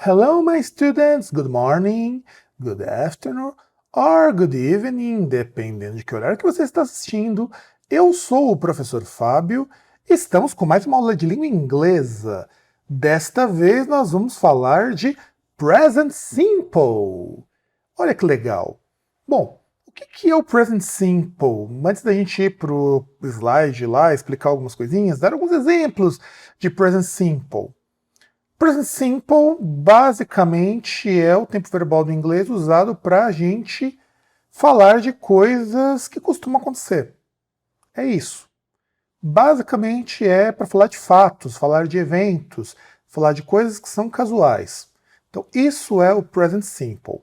Hello, my students. Good morning, good afternoon or good evening, dependendo de que horário que você está assistindo. Eu sou o professor Fábio e estamos com mais uma aula de língua inglesa. Desta vez nós vamos falar de Present Simple. Olha que legal. Bom, o que é o Present Simple? Antes da gente ir para o slide lá, explicar algumas coisinhas, dar alguns exemplos de Present Simple. Present Simple, basicamente, é o tempo verbal do inglês usado para a gente falar de coisas que costumam acontecer. É isso. Basicamente é para falar de fatos, falar de eventos, falar de coisas que são casuais. Então, isso é o Present Simple.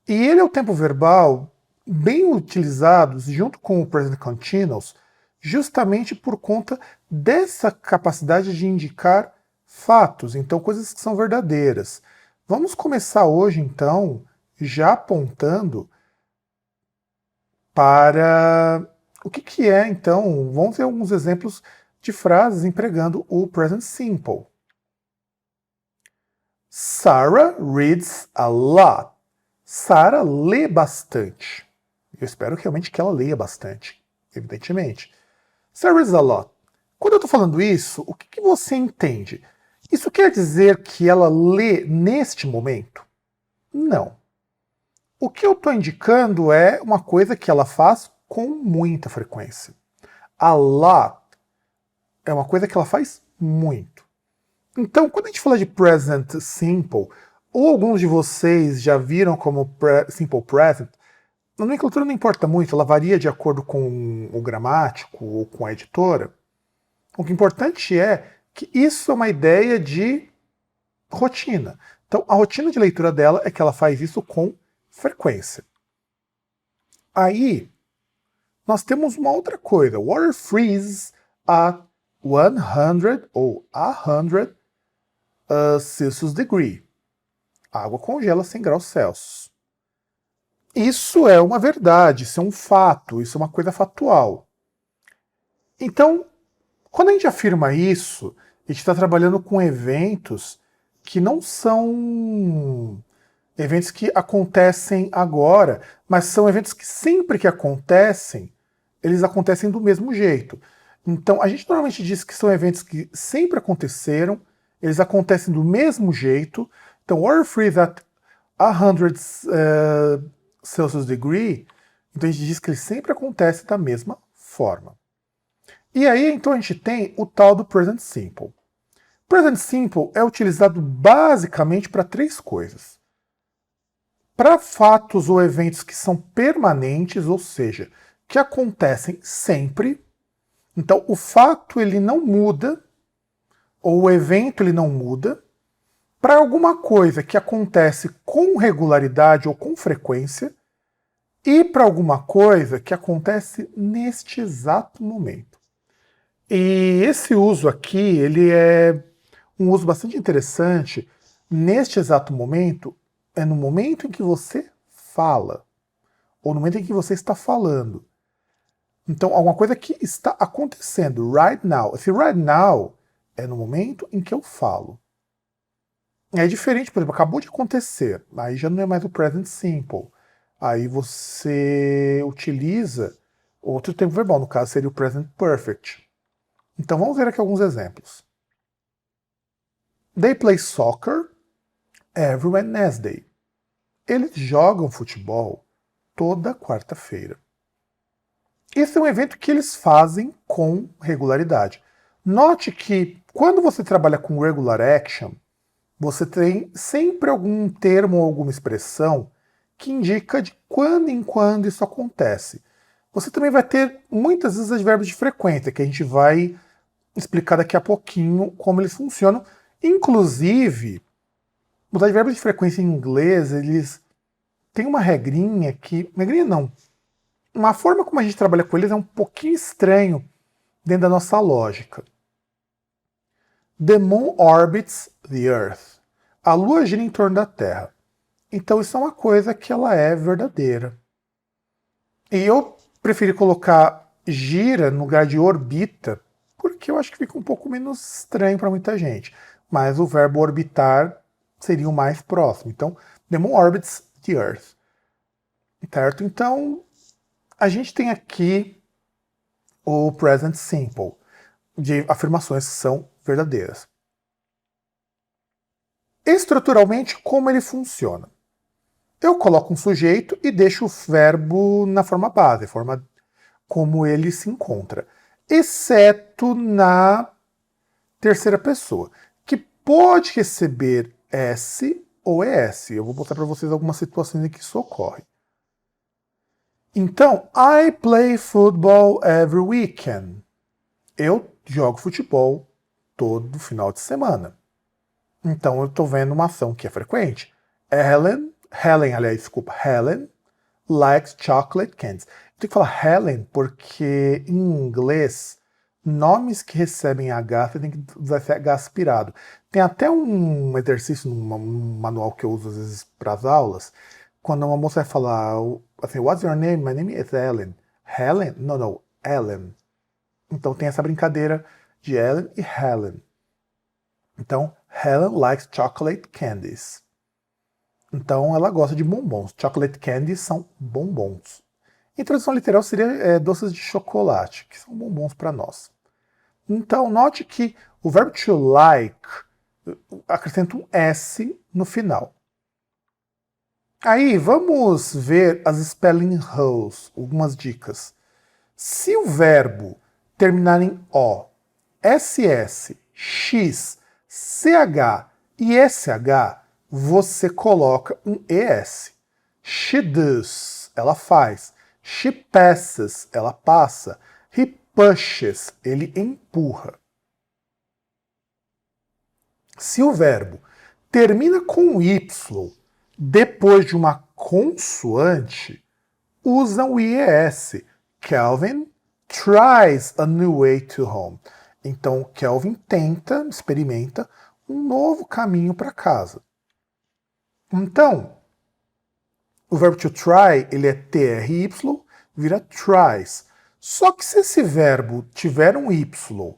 E ele é o tempo verbal bem utilizado junto com o Present Continuous, justamente por conta dessa capacidade de indicar fatos, então coisas que são verdadeiras. Vamos começar hoje, então, já apontando para o que é, então, vamos ver alguns exemplos de frases empregando o present simple. Sarah reads a lot. Sarah lê bastante. Eu espero realmente que ela leia bastante, evidentemente. Sarah reads a lot. Quando eu estou falando isso, o que você entende? Isso quer dizer que ela lê neste momento? Não. O que eu estou indicando é uma coisa que ela faz com muita frequência. A lot é uma coisa que ela faz muito. Então, quando a gente fala de present simple, ou alguns de vocês já viram como simple present, na nomenclatura não importa muito, ela varia de acordo com o gramático ou com a editora. O que é importante é que isso é uma ideia de rotina. Então, a rotina de leitura dela é que ela faz isso com frequência. Aí, nós temos uma outra coisa. Water freezes at 100 ou 100 Celsius degree. A água congela a 100 graus Celsius. Isso é uma verdade, isso é um fato, isso é uma coisa factual. Então, quando a gente afirma isso, a gente está trabalhando com eventos que não são eventos que acontecem agora, mas são eventos que sempre que acontecem, eles acontecem do mesmo jeito. Então, a gente normalmente diz que são eventos que sempre aconteceram, eles acontecem do mesmo jeito. Então, water freeze at 100 Celsius degree, então a gente diz que ele sempre acontece da mesma forma. E aí, então, a gente tem o tal do present simple. Present simple é utilizado basicamente para três coisas. Para fatos ou eventos que são permanentes, ou seja, que acontecem sempre. Então, o fato ele não muda, ou o evento ele não muda. Para alguma coisa que acontece com regularidade ou com frequência. E para alguma coisa que acontece neste exato momento. E esse uso aqui, ele é um uso bastante interessante. Neste exato momento, é no momento em que você fala, ou no momento em que você está falando. Então, alguma coisa que está acontecendo, right now. Esse right now é no momento em que eu falo. É diferente, por exemplo, acabou de acontecer, aí já não é mais o present simple. Aí você utiliza outro tempo verbal, no caso seria o present perfect. Então vamos ver aqui alguns exemplos. They play soccer every Wednesday. Eles jogam futebol toda quarta-feira. Esse é um evento que eles fazem com regularidade. Note que quando você trabalha com regular action, você tem sempre algum termo ou alguma expressão que indica de quando em quando isso acontece. Você também vai ter muitas vezes advérbios de frequência, que a gente vai explicar daqui a pouquinho como eles funcionam. Inclusive, os advérbios de frequência em inglês, eles têm uma regrinha que... Regrinha não. Uma forma como a gente trabalha com eles é um pouquinho estranho dentro da nossa lógica. The moon orbits the earth. A lua gira em torno da Terra. Então isso é uma coisa que ela é verdadeira. E eu preferi colocar gira no lugar de orbita, porque eu acho que fica um pouco menos estranho para muita gente. Mas o verbo orbitar seria o mais próximo. Então, the moon orbits the Earth. Certo? Então, a gente tem aqui o present simple, de afirmações que são verdadeiras. Estruturalmente, como ele funciona? Eu coloco um sujeito e deixo o verbo na forma base, a forma como ele se encontra, exceto na terceira pessoa, que pode receber S ou ES. Eu vou botar para vocês algumas situações em que isso ocorre. Então, I play football every weekend. Eu jogo futebol todo final de semana. Então, eu estou vendo uma ação que é frequente. Helen, Helen likes chocolate candies. Eu tenho que falar Helen porque em inglês, nomes que recebem H, você tem que usar esse H aspirado. Tem até um exercício num manual que eu uso às vezes para as aulas, quando uma moça vai falar assim, what's your name? My name is Helen. Helen? No, Ellen. Então tem essa brincadeira de Ellen e Helen. Então, Helen likes chocolate candies. Então ela gosta de bombons. Chocolate candies são bombons. Em tradução literal seria doces de chocolate, que são bombons para nós. Então note que o verbo to like acrescenta um S no final. Aí vamos ver as spelling rules, algumas dicas. Se o verbo terminar em O, SS, X, CH e SH, você coloca um ES. She does, ela faz. She passes, ela passa. He pushes, ele empurra. Se o verbo termina com Y depois de uma consoante, usa o IES. Calvin tries a new way to home. Então, Kelvin tenta, experimenta um novo caminho para casa. Então, o verbo to try, ele é TRY, vira tries. Só que se esse verbo tiver um Y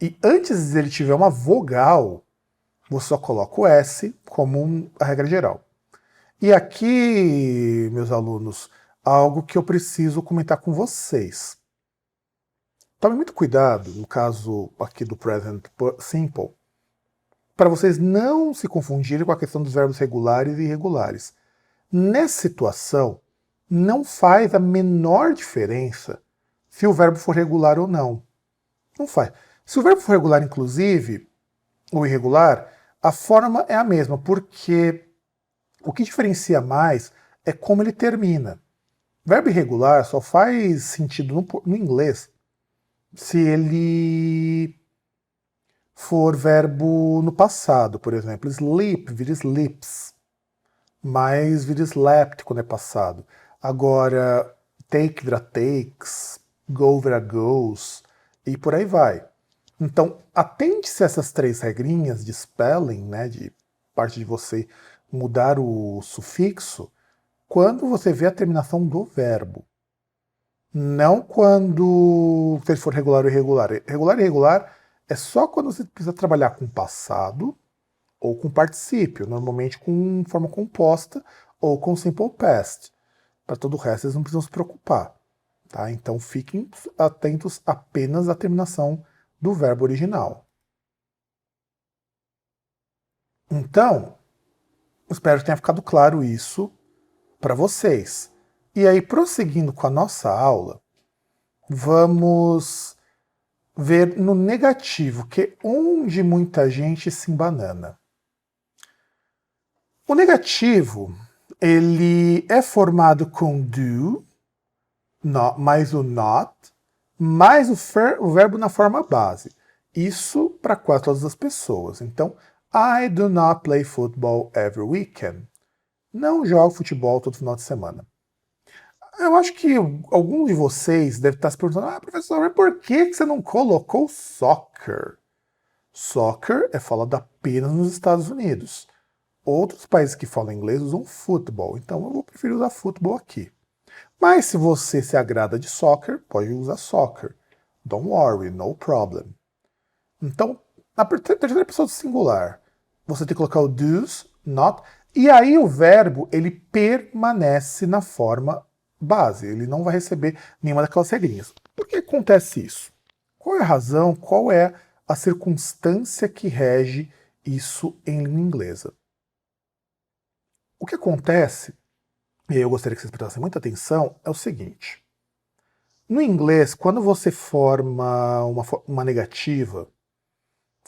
e antes dele tiver uma vogal, você só coloca o S como a regra geral. E aqui, meus alunos, algo que eu preciso comentar com vocês. Tome muito cuidado, no caso aqui do present simple, para vocês não se confundirem com a questão dos verbos regulares e irregulares. Nessa situação, não faz a menor diferença se o verbo for regular ou não. Não faz. Se o verbo for regular, inclusive, ou irregular, a forma é a mesma, porque o que diferencia mais é como ele termina. Verbo irregular só faz sentido no inglês se ele for verbo no passado, por exemplo. Sleep vira sleeps, mas vira slept quando é passado. Agora, take vira takes, go vira goes, e por aí vai. Então, atente-se a essas três regrinhas de spelling, né, de parte de você mudar o sufixo, quando você vê a terminação do verbo. Não quando se for regular ou irregular. Regular e irregular é só quando você precisa trabalhar com passado ou com particípio, normalmente com forma composta ou com simple past. Para todo o resto, vocês não precisam se preocupar. Tá? Então fiquem atentos apenas à terminação do verbo original. Então, espero que tenha ficado claro isso para vocês. E aí, prosseguindo com a nossa aula, vamos ver no negativo, que é onde muita gente se embanana. O negativo, ele é formado com do, mais o not, mais o verbo na forma base. Isso para quase todas as pessoas. Então, I do not play football every weekend. Não jogo futebol todo final de semana. Eu acho que algum de vocês deve estar se perguntando, professor, mas por que você não colocou soccer? Soccer é falado apenas nos Estados Unidos. Outros países que falam inglês usam futebol, então eu vou preferir usar futebol aqui. Mas se você se agrada de soccer, pode usar soccer. Don't worry, no problem. Então, na terceira pessoa do singular, você tem que colocar o do's not, e aí o verbo ele permanece na forma base, ele não vai receber nenhuma daquelas regrinhas. Por que acontece isso? Qual é a razão, qual é a circunstância que rege isso em língua inglesa? O que acontece, e eu gostaria que vocês prestassem muita atenção, é o seguinte. No inglês, quando você forma uma negativa,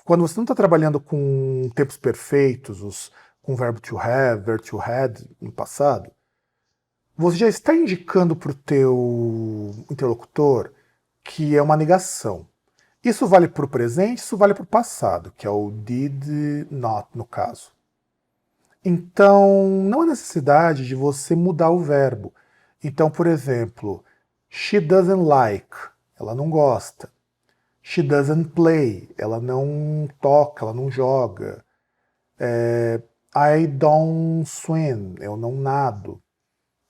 quando você não está trabalhando com tempos perfeitos, com o verbo to have, verbo to had no passado, você já está indicando para o teu interlocutor que é uma negação. Isso vale para o presente, isso vale para o passado, que é o did not no caso. Então, não há necessidade de você mudar o verbo. Então, por exemplo, she doesn't like, ela não gosta. She doesn't play, ela não toca, ela não joga. I don't swim, eu não nado.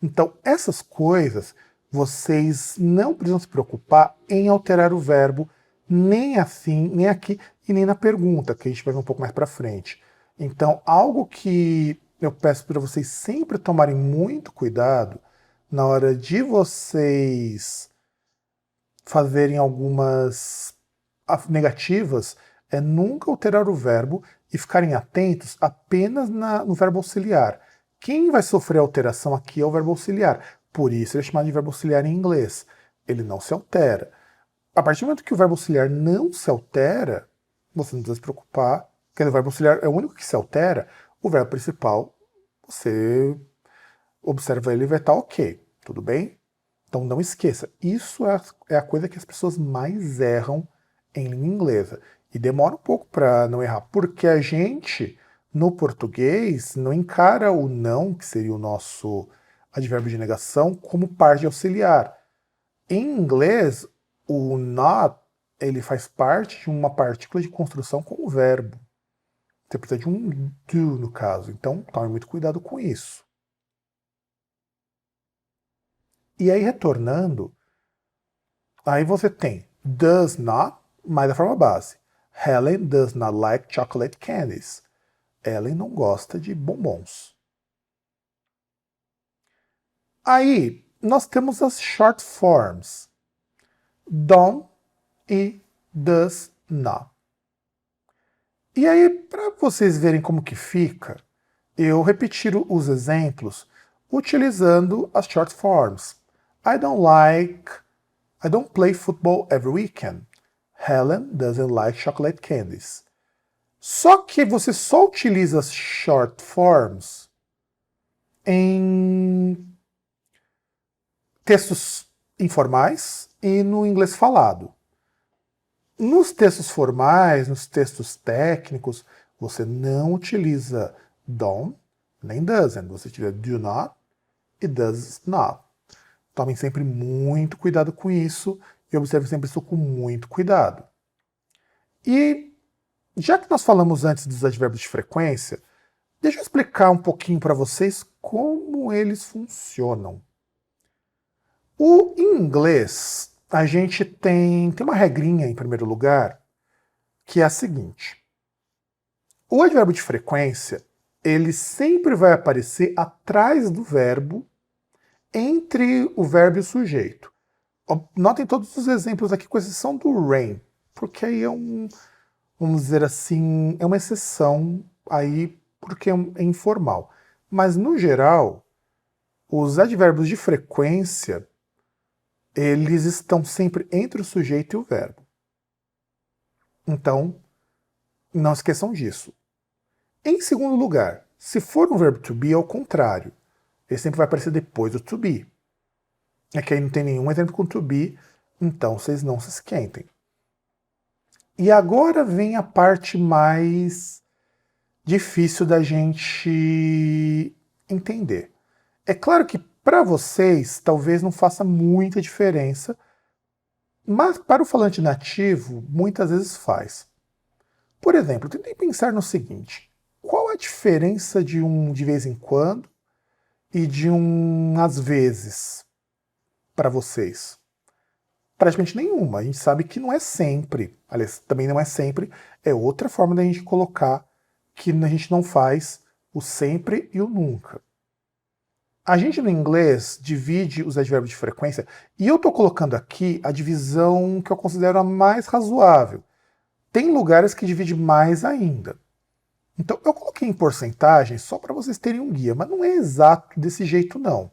Então, essas coisas, vocês não precisam se preocupar em alterar o verbo, nem assim, nem aqui e nem na pergunta, que a gente vai ver um pouco mais para frente. Então, algo que eu peço para vocês sempre tomarem muito cuidado na hora de vocês fazerem algumas negativas é nunca alterar o verbo e ficarem atentos apenas no verbo auxiliar. Quem vai sofrer alteração aqui é o verbo auxiliar. Por isso ele é chamado de verbo auxiliar em inglês. Ele não se altera. A partir do momento que o verbo auxiliar não se altera, você não precisa se preocupar, porque o verbo auxiliar é o único que se altera, o verbo principal, você observa ele e vai estar ok, tudo bem? Então não esqueça, isso é a coisa que as pessoas mais erram em língua inglesa. E demora um pouco para não errar, porque a gente, no português, não encara o não, que seria o nosso advérbio de negação, como parte auxiliar. Em inglês, o not, ele faz parte de uma partícula de construção com o verbo. Você precisa de um do, no caso. Então, tome muito cuidado com isso. E aí, retornando, aí você tem does not, mais a forma base. Helen does not like chocolate candies. Ellen não gosta de bombons. Aí, nós temos as short forms. Don't e does not. E aí, para vocês verem como que fica, eu repetir os exemplos utilizando as short forms. I don't play football every weekend. Helen doesn't like chocolate candies. Só que você só utiliza as short forms em textos informais e no inglês falado. Nos textos formais, nos textos técnicos, você não utiliza don't nem doesn't. Você utiliza do not e does not. Tomem sempre muito cuidado com isso e observem sempre isso com muito cuidado. E já que nós falamos antes dos advérbios de frequência, deixa eu explicar um pouquinho para vocês como eles funcionam. Em inglês, a gente tem uma regrinha em primeiro lugar, que é a seguinte. O advérbio de frequência, ele sempre vai aparecer atrás do verbo, entre o verbo e o sujeito. Notem todos os exemplos aqui, com exceção do rain, porque aí vamos dizer assim, é uma exceção aí, porque é informal. Mas, no geral, os advérbios de frequência, eles estão sempre entre o sujeito e o verbo. Então, não esqueçam disso. Em segundo lugar, se for um verbo to be, é o contrário. Ele sempre vai aparecer depois do to be. É que aí não tem nenhum exemplo com to be, então vocês não se esquentem. E agora vem a parte mais difícil da gente entender. É claro que para vocês talvez não faça muita diferença, mas para o falante nativo muitas vezes faz. Por exemplo, tentem pensar no seguinte: qual a diferença de um de vez em quando e de um às vezes para vocês? Praticamente nenhuma. A gente sabe que não é sempre. Aliás, também não é sempre. É outra forma da gente colocar que a gente não faz o sempre e o nunca. A gente no inglês divide os advérbios de frequência e eu estou colocando aqui a divisão que eu considero a mais razoável. Tem lugares que divide mais ainda. Então eu coloquei em porcentagem só para vocês terem um guia, mas não é exato desse jeito não.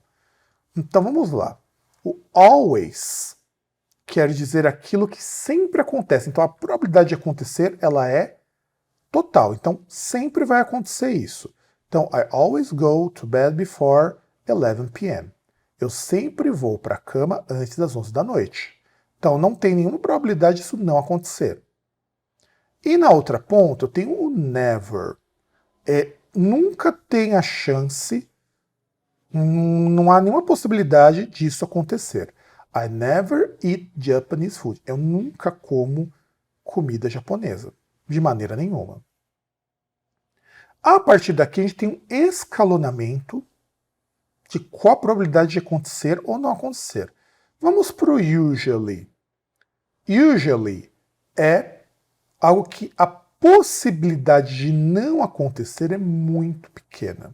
Então vamos lá. O always quer dizer aquilo que sempre acontece. Então a probabilidade de acontecer ela é total. Então sempre vai acontecer isso. Então I always go to bed before 11 p.m. Eu sempre vou para a cama antes das 11 da noite. Então não tem nenhuma probabilidade disso não acontecer. E na outra ponta eu tenho o never. Nunca tem a chance, não há nenhuma possibilidade disso acontecer. I never eat Japanese food. Eu nunca como comida japonesa, de maneira nenhuma. A partir daqui a gente tem um escalonamento de qual a probabilidade de acontecer ou não acontecer. Vamos para o usually. Usually é algo que a possibilidade de não acontecer é muito pequena.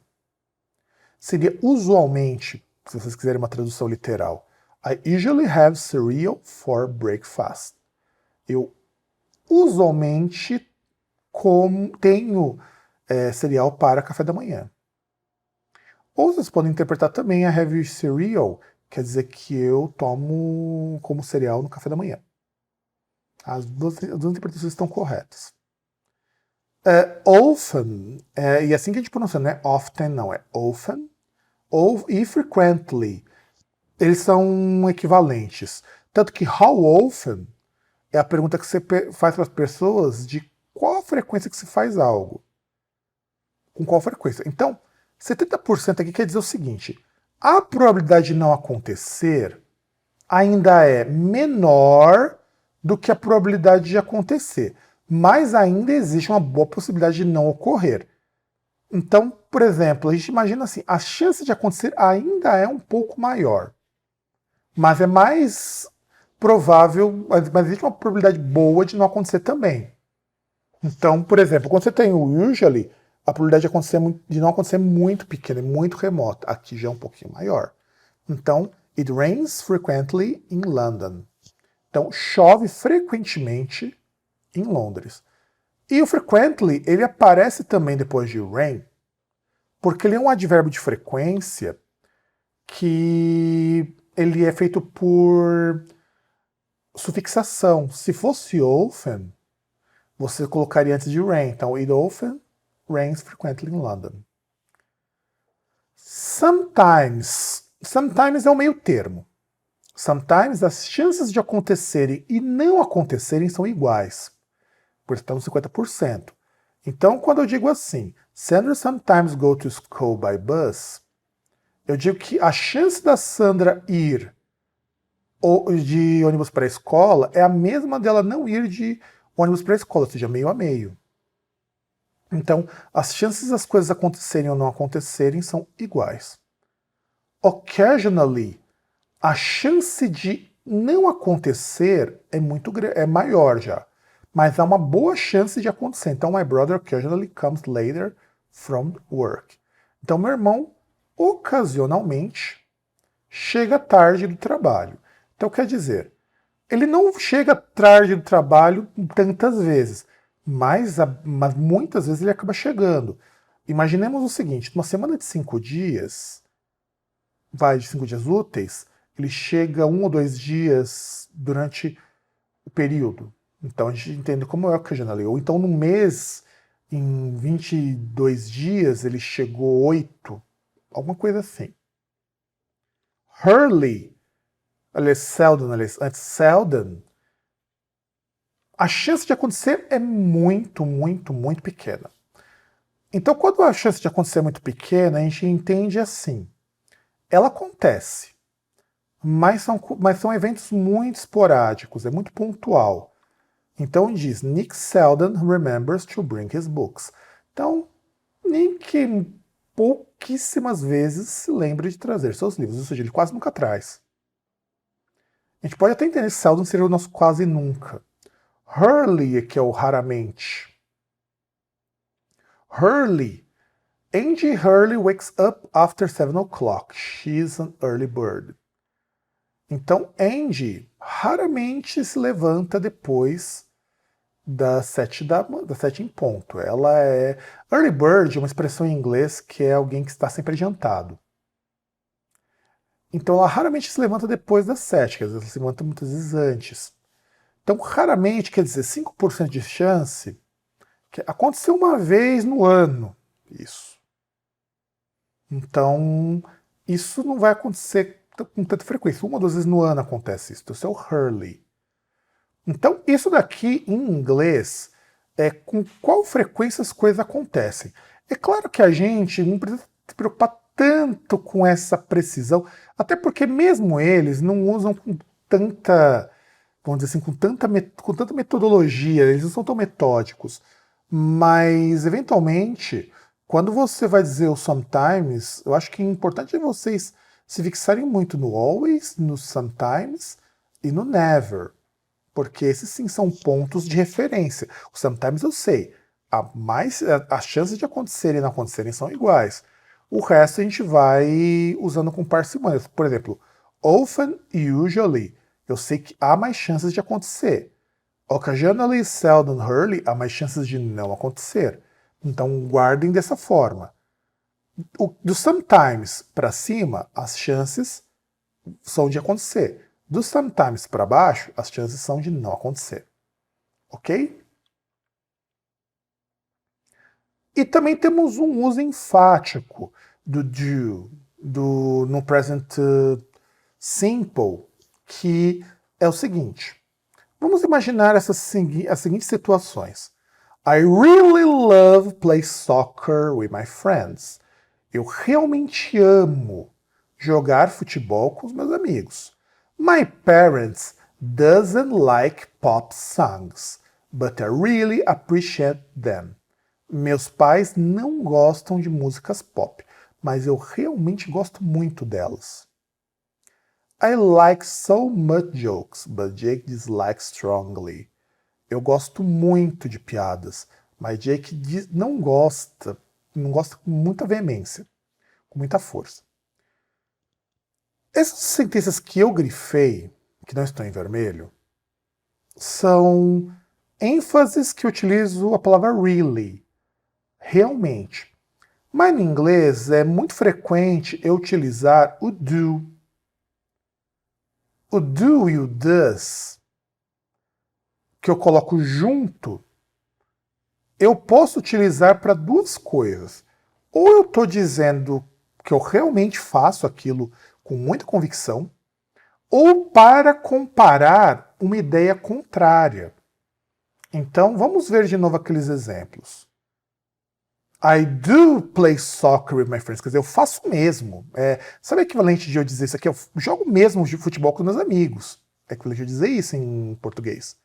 Seria usualmente, se vocês quiserem uma tradução literal, I usually have cereal for breakfast. Eu usualmente tenho cereal para café da manhã. Ou vocês podem interpretar também a have cereal, quer dizer que eu tomo como cereal no café da manhã. As duas interpretações estão corretas. Often, e assim que a gente pronuncia, não é often, não, é often. E frequently, eles são equivalentes. Tanto que how often é a pergunta que você faz para as pessoas de qual a frequência que se faz algo. Com qual frequência. Então, 70% aqui quer dizer o seguinte, a probabilidade de não acontecer ainda é menor do que a probabilidade de acontecer, mas ainda existe uma boa possibilidade de não ocorrer. Então, por exemplo, a gente imagina assim, a chance de acontecer ainda é um pouco maior, mas é mais provável, mas existe uma probabilidade boa de não acontecer também. Então, por exemplo, quando você tem o usually, a probabilidade de não acontecer é muito pequena, é muito remota. Aqui já é um pouquinho maior. Então, it rains frequently in London. Então, chove frequentemente em Londres. E o frequently, ele aparece também depois de rain, porque ele é um advérbio de frequência que ele é feito por sufixação. Se fosse often, você colocaria antes de rain. Então, it often rains frequently in London. Sometimes é o meio termo. Sometimes as chances de acontecerem e não acontecerem são iguais. Por isso está no 50%. Então, quando eu digo assim, Sandra sometimes go to school by bus, eu digo que a chance da Sandra ir de ônibus para a escola é a mesma dela não ir de ônibus para a escola, ou seja, meio a meio. Então, as chances das coisas acontecerem ou não acontecerem são iguais. Occasionally, a chance de não acontecer é maior já, mas há uma boa chance de acontecer. Então, my brother occasionally comes later from work. Então, meu irmão ocasionalmente chega tarde do trabalho. Então, quer dizer, ele não chega tarde do trabalho tantas vezes, mas muitas vezes ele acaba chegando. Imaginemos o seguinte, numa semana de 5 dias, de 5 dias úteis, ele chega 1 ou 2 dias durante o período. Então a gente entende como é occasionally. Ou então no mês, em 22 dias, ele chegou 8. Alguma coisa assim. Hurley, seldom, a chance de acontecer é muito, muito, muito pequena. Então, quando a chance de acontecer é muito pequena, a gente entende assim. Ela acontece, mas são eventos muito esporádicos, é muito pontual. Então diz, Nick seldom remembers to bring his books. Então, Nick pouquíssimas vezes se lembra de trazer seus livros, ou seja, ele quase nunca traz. A gente pode até entender que seldom seria o nosso quase nunca. Hurley, que é o raramente. Hurley Angie Hurley wakes up after 7 o'clock. She's an early bird. Então, Angie raramente se levanta depois das 7 em ponto. Ela é... Early bird é uma expressão em inglês que é alguém que está sempre adiantado. Então, ela raramente se levanta depois das 7, quer dizer, ela se levanta muitas vezes antes. Então, raramente, quer dizer, 5% de chance que aconteceu uma vez no ano. Isso. Então, isso não vai acontecer com tanta frequência. Uma ou duas vezes no ano acontece isso. Então, isso é o Hurley. Então, isso daqui em inglês é com qual frequência as coisas acontecem. É claro que a gente não precisa se preocupar tanto com essa precisão, até porque mesmo eles não usam com tanta, vamos dizer assim, com tanta metodologia, eles não são tão metódicos. Mas, eventualmente, quando você vai dizer o sometimes, eu acho que é importante vocês se fixarem muito no always, no sometimes e no never. Porque esses sim são pontos de referência. O sometimes eu sei. As chances de acontecerem e não acontecerem são iguais. O resto a gente vai usando com parcimônia. Por exemplo, often, usually. Eu sei que há mais chances de acontecer. Occasionally, seldom, rarely, há mais chances de não acontecer. Então guardem dessa forma. Do sometimes para cima, as chances são de acontecer. Do sometimes para baixo, as chances são de não acontecer. Ok? E também temos um uso enfático do do, no present simple, que é o seguinte. Vamos imaginar as seguintes situações. I really love play soccer with my friends. Eu realmente amo jogar futebol com os meus amigos. My parents doesn't like pop songs, but I really appreciate them. Meus pais não gostam de músicas pop, mas eu realmente gosto muito delas. I like so much jokes, but Jake dislikes strongly. Eu gosto muito de piadas, mas Jake não gosta com muita veemência, com muita força. Essas sentenças que eu grifei, que não estão em vermelho, são ênfases que eu utilizo a palavra really, realmente. Mas em inglês é muito frequente eu utilizar o do. O do e o does, que eu coloco junto, eu posso utilizar para duas coisas. Ou eu estou dizendo que eu realmente faço aquilo com muita convicção, ou para comparar uma ideia contrária. Então, vamos ver de novo aqueles exemplos. I do play soccer with my friends. Quer dizer, eu faço mesmo. Sabe o equivalente de eu dizer isso aqui? Eu jogo mesmo de futebol com meus amigos. É equivalente de eu dizer isso em português.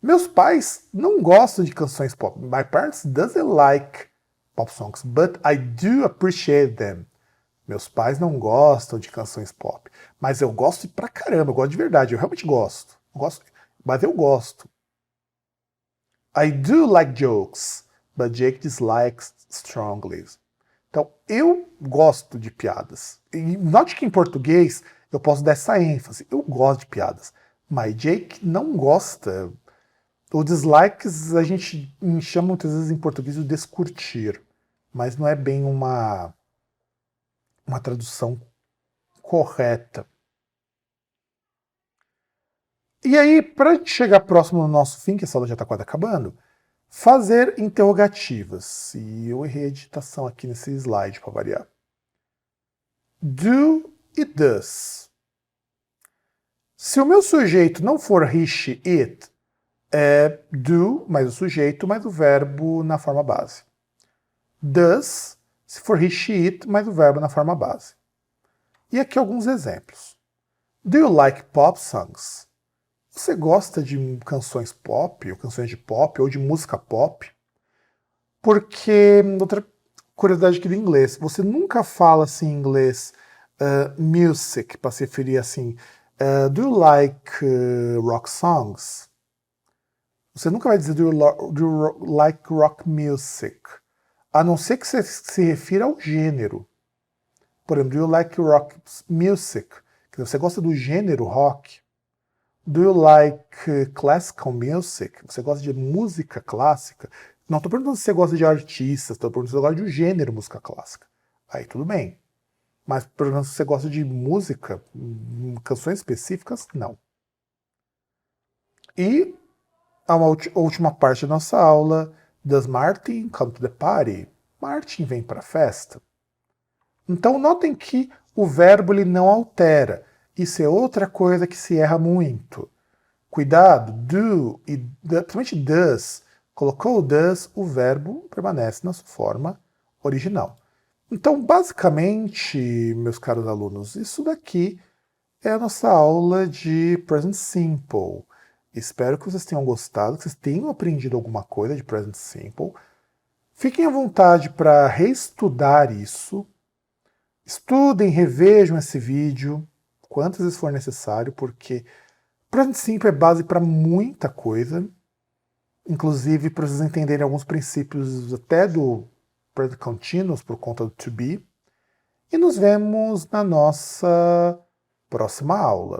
Meus pais não gostam de canções pop. My parents doesn't like pop songs, but I do appreciate them. Meus pais não gostam de canções pop, mas eu gosto pra caramba, eu gosto de verdade, eu realmente gosto. Mas eu gosto. I do like jokes, but Jake dislikes strongly. Então, eu gosto de piadas. E note que em português eu posso dar essa ênfase. Eu gosto de piadas. Mas Jake não gosta. O dislikes a gente chama muitas vezes em português de descurtir. Mas não é bem uma tradução correta. E aí, para a gente chegar próximo do nosso fim, que essa aula já está quase acabando, fazer interrogativas. E eu errei a digitação aqui nesse slide para variar. Do e does. Se o meu sujeito não for he, she, it, é do mais o sujeito mais o verbo na forma base. Does, se for he, she, it, mais o verbo na forma base. E aqui alguns exemplos. Do you like pop songs? Você gosta de canções pop, ou canções de pop, ou de música pop? Porque, outra curiosidade aqui do inglês, você nunca fala assim em inglês music, para se referir assim, do you like rock songs? Você nunca vai dizer do you like rock music? a não ser que você se refira ao gênero. Por exemplo, do you like rock music? Quer dizer, você gosta do gênero rock? Do you like classical music? Você gosta de música clássica? Não estou perguntando se você gosta de artistas, estou perguntando se você gosta de um gênero música clássica. Aí tudo bem. Mas perguntando se você gosta de música, canções específicas, não. E a última parte da nossa aula, does Martin come to the party? Martin vem para a festa. Então notem que o verbo ele não altera. Isso é outra coisa que se erra muito. Cuidado, do e principalmente does. Colocou o does, o verbo permanece na sua forma original. Então, basicamente, meus caros alunos, isso daqui é a nossa aula de Present Simple. Espero que vocês tenham gostado, que vocês tenham aprendido alguma coisa de Present Simple. Fiquem à vontade para reestudar isso. Estudem, revejam esse vídeo quantas vezes for necessário, porque Present Simple é base para muita coisa, inclusive para vocês entenderem alguns princípios até do Present Continuous por conta do to be. E nos vemos na nossa próxima aula.